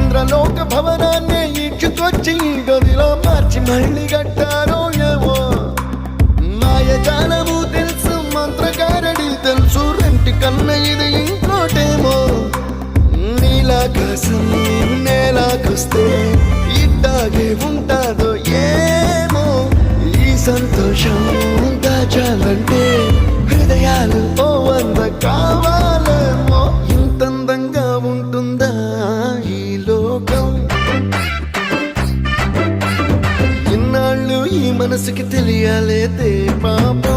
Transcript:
ఇంద్రలోక భవనాన్ని ఈడ్చుకొచ్చి గదిలో మార్చి మళ్ళీ కట్టారో ఏమో మాయజాలము తెలుసు మంత్రగారడి తెలుసు రెంటి కన్న ఇది ఇంకోటేమో నీలాకాశం నేలాకొస్తే ఇట్టాగే ఉంటాదో ఏమో ఈ సంతోషం దాచాలంటే హృదయాలు ఓ వంద కావాలేమో ఇంతందంగా ఉంటుందా ఈ లోకం ఇన్నాళ్ళు ఈ మనసుకి తెలియాలేదే పాపం